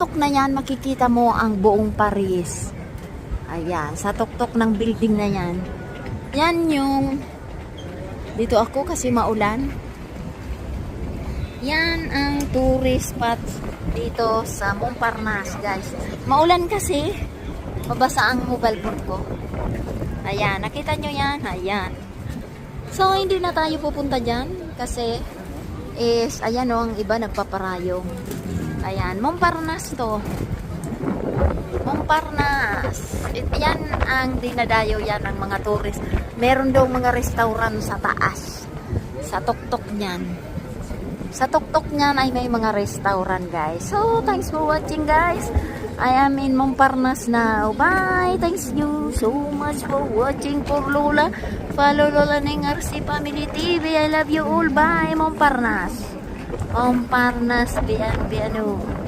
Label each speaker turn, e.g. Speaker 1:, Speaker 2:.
Speaker 1: tuktok na yan, makikita mo ang buong Paris. Ayan, sa tuktok ng building na yan. Yan yung, dito ako kasi maulan. Yan ang tourist spot dito sa Montparnasse, guys. Maulan kasi, mabasa ang mobile phone ko. Ayan, nakita nyo yan? Ayan. So, hindi na tayo pupunta dyan kasi ayan o, ang iba nagpaparayong. Ayan, Montparnasse to. Montparnasse. Yan ang dinadayo yan ng mga tourist. Meron daw mga restaurant sa taas. Sa tuktok niyan. Sa tuktok niyan ay may mga restaurant, guys. So, thanks for watching, guys. I am in Montparnasse now. Bye. Thanks you so much for watching for Lola. Follow Lola Ning RC Family TV. I love you all. Bye. Montparnasse. Montparnasse. Piano.